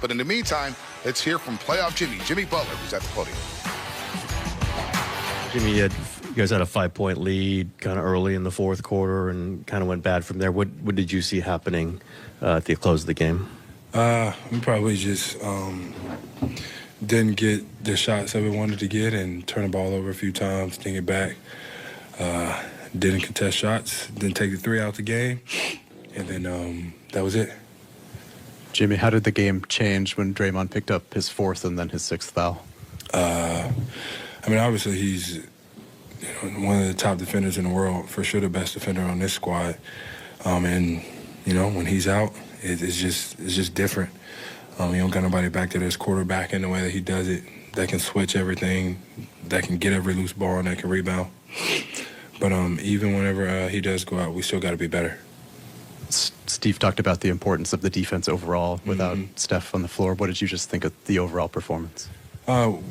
But in the meantime, let's hear from playoff Jimmy Butler, who's at the podium. Jimmy, you guys had a 5-point lead kind of early in the fourth quarter and kind of went bad from there. What did you see happening at the close of the game? We probably just didn't get the shots that we wanted to get and turn the ball over a few times, didn't get back. Didn't contest shots, didn't take the three out the game, and then that was it. Jimmy, how did the game change when Draymond picked up his fourth and then his sixth foul? I mean, obviously he's one of the top defenders in the world, for sure the best defender on this squad. And when he's out, it's just different. You don't got nobody back there that's quarterback in the way that he does it, that can switch everything, that can get every loose ball and that can rebound. But even whenever he does go out, we still got to be better. Steve talked about the importance of the defense overall without Steph on the floor. What did you just think of the overall performance? I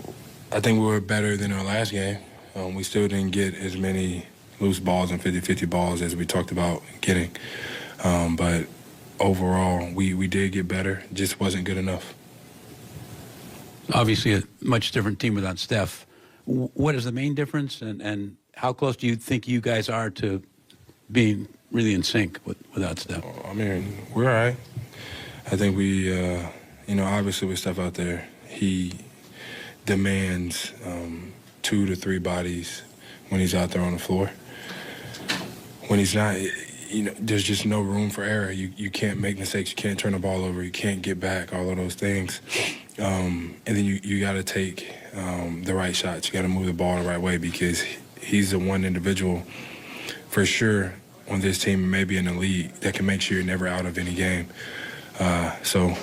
think we were better than our last game. We still didn't get as many loose balls and 50-50 balls as we talked about getting. But overall, we did get better. Just wasn't good enough. Obviously, a much different team without Steph. What is the main difference, and how close do you think you guys are to being really in sync without Steph? I mean, we're all right. I think we, obviously with Steph out there, he demands 2 to 3 bodies when he's out there on the floor. When he's not, there's just no room for error. You can't make mistakes. You can't turn the ball over. You can't get back, all of those things. And then you got to take the right shots. You got to move the ball the right way because he's the one individual for sure on this team, maybe in the league, that can make sure you're never out of any game. So,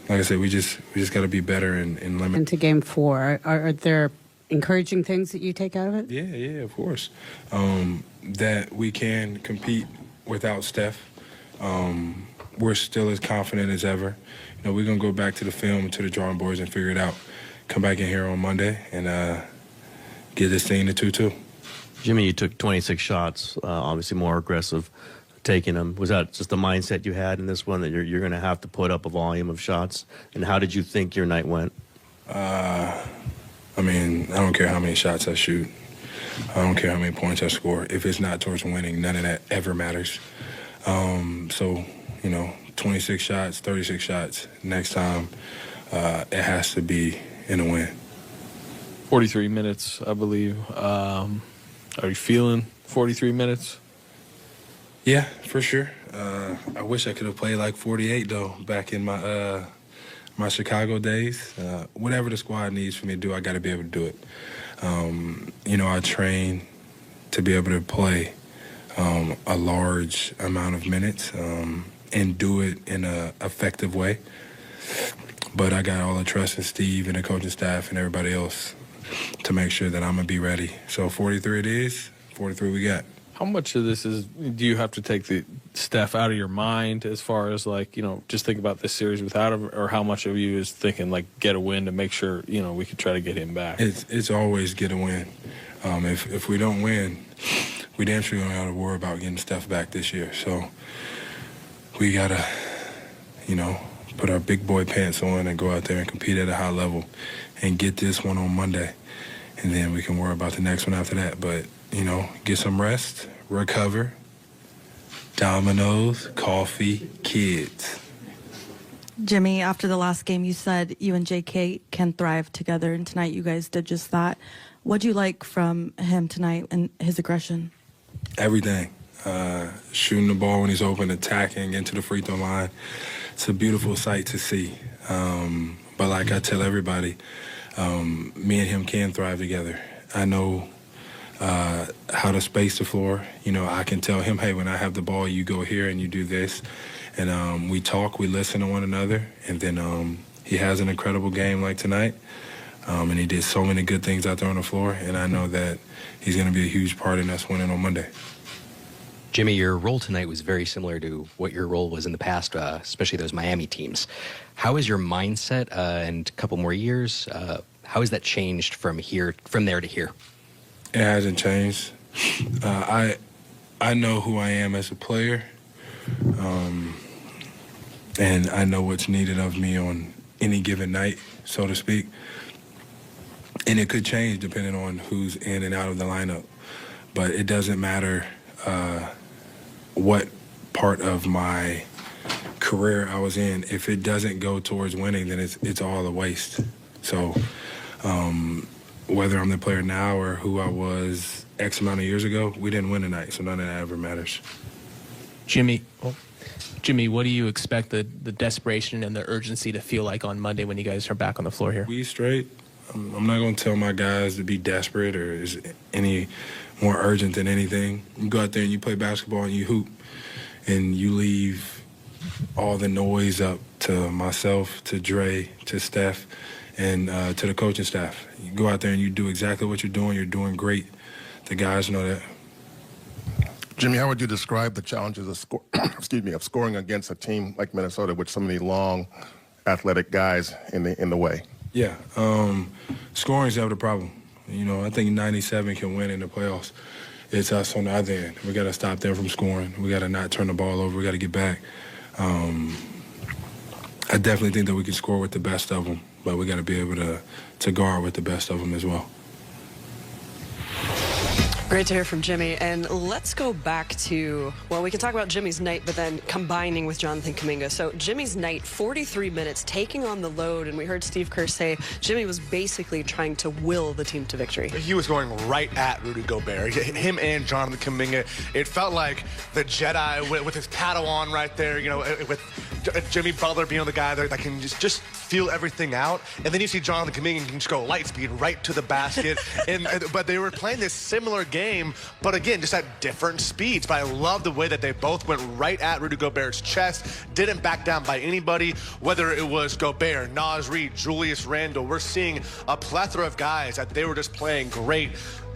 like I said, we just got to be better and limit. Into Game 4, are there encouraging things that you take out of it? Yeah, of course. That we can compete without Steph. We're still as confident as ever. We're going to go back to the film and to the drawing boards and figure it out. Come back in here on Monday and get this thing to 2-2. Jimmy, you took 26 shots, obviously more aggressive taking them. Was that just the mindset you had in this one, that you're going to have to put up a volume of shots? And how did you think your night went? I don't care how many shots I shoot. I don't care how many points I score. If it's not towards winning, none of that ever matters. 26 shots, 36 shots. Next time, it has to be in a win. 43 minutes, I believe. Are you feeling 43 minutes? Yeah, for sure. I wish I could have played like 48, though, back in my my Chicago days. Whatever the squad needs for me to do, I got to be able to do it. I train to be able to play a large amount of minutes and do it in an effective way. But I got all the trust in Steve and the coaching staff and everybody else to make sure that I'm going to be ready. So 43 it is, 43 we got. How much of this do you have to take the Steph out of your mind as far as, just think about this series without him, or how much of you is thinking, get a win to make sure, we could try to get him back? It's always get a win. If we don't win, we damn sure don't have to worry about getting Steph back this year. So we got to, put our big boy pants on and go out there and compete at a high level and get this one on Monday. And then we can worry about the next one after that. But, get some rest, recover, Domino's, coffee, kids. Jimmy, after the last game, you said you and JK can thrive together, and tonight you guys did just that. What'd you like from him tonight and his aggression? Everything. Shooting the ball when he's open, attacking, into the free throw line. It's a beautiful sight to see. But like I tell everybody, me and him can thrive together. I know how to space the floor. I can tell him, hey, when I have the ball, you go here and you do this. And we talk, we listen to one another. And then he has an incredible game like tonight. And he did so many good things out there on the floor. And I know that he's going to be a huge part in us winning on Monday. Jimmy, your role tonight was very similar to what your role was in the past, especially those Miami teams. How is your mindset and a couple more years? How has that changed from there to here? It hasn't changed. I know who I am as a player, and I know what's needed of me on any given night, so to speak. And it could change depending on who's in and out of the lineup. But it doesn't matter what part of my career I was in. If it doesn't go towards winning, then it's all a waste. So whether I'm the player now or who I was X amount of years ago, we didn't win tonight, so none of that ever matters. Jimmy, what do you expect the desperation and the urgency to feel like on Monday when you guys are back on the floor here? We straight. I'm not going to tell my guys to be desperate or is any more urgent than anything. You go out there and you play basketball and you hoop and you leave all the noise up to myself, to Dre, to Steph, and to the coaching staff. You go out there and you do exactly what you're doing. You're doing great. The guys know that. Jimmy, how would you describe the challenges of scoring against a team like Minnesota with so many long, athletic guys in the way? Yeah, scoring's never the problem. You know, I think 97 can win in the playoffs. It's us on the other end. We got to stop them from scoring. We got to not turn the ball over. We got to get back. I definitely think that we can score with the best of them, but we got to be able to guard with the best of them as well. Great to hear from Jimmy. And let's go back to, well, we can talk about Jimmy's night, but then combining with Jonathan Kuminga. So Jimmy's night, 43 minutes, taking on the load. And we heard Steve Kerr say Jimmy was basically trying to will the team to victory. He was going right at Rudy Gobert. Him and Jonathan Kuminga. It felt like the Jedi with his Padawan right there, you know, with Jimmy Butler being the guy that can just feel everything out. And then you see Jonathan Kuminga can just go light speed right to the basket. But they were playing this similar game, but again, just at different speeds. But I love the way that they both went right at Rudy Gobert's chest, didn't back down by anybody, whether it was Gobert, Naz Reid, Julius Randle. We're seeing a plethora of guys that they were just playing great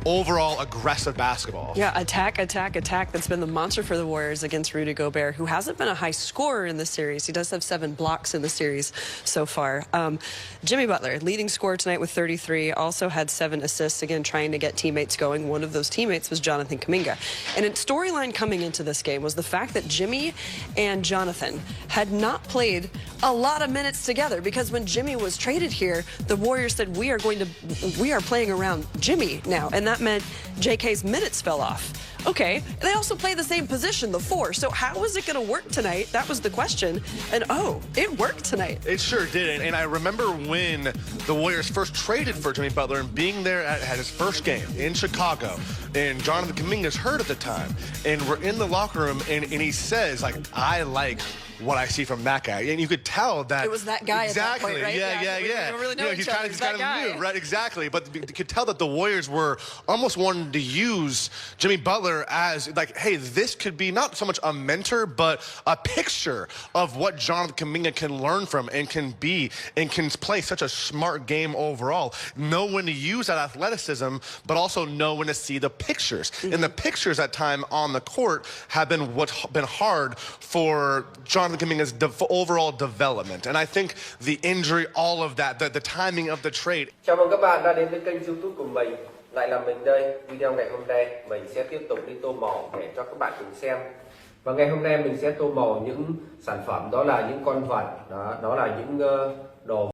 overall aggressive basketball. Yeah, attack. That's been the mantra for the Warriors against Rudy Gobert, who hasn't been a high scorer in the series. He does have 7 blocks in the series so far. Jimmy Butler, leading scorer tonight with 33, also had 7 assists, again, trying to get teammates going. One of those teammates was Jonathan Kuminga. And a storyline coming into this game was the fact that Jimmy and Jonathan had not played a lot of minutes together, because when Jimmy was traded here, the Warriors said, we are playing around Jimmy now. And that meant JK's minutes fell off. Okay, they also play the same position, the 4. So how was it going to work tonight? That was the question. And it worked tonight. It sure did. And I remember when the Warriors first traded for Jimmy Butler and being there at his first game in Chicago. And Jonathan Kuminga's hurt at the time. And we're in the locker room and he says, like, I like what I see from that guy. And you could tell that it was that guy exactly. At that point, right? Yeah. We don't really know he's each other. he's kind of new, right? Exactly. But you could tell that the Warriors were almost wanting to use Jimmy Butler as, like, hey, this could be not so much a mentor, but a picture of what Jonathan Kuminga can learn from and can be and can play such a smart game overall. Know when to use that athleticism, but also know when to see the pictures. And the pictures at time on the court have been what's been hard for Jonathan Kuminga's overall development. And I think the injury, all of that, the timing of the trade. Chào mừng các bạn đã đến với kênh YouTube của mình. Lại là mình đây. Video ngày hôm nay mình sẽ tiếp tục đi tô màu để cho các bạn cùng xem. Và ngày hôm nay mình sẽ tô màu những sản phẩm, đó là những con vật, đó là những đồ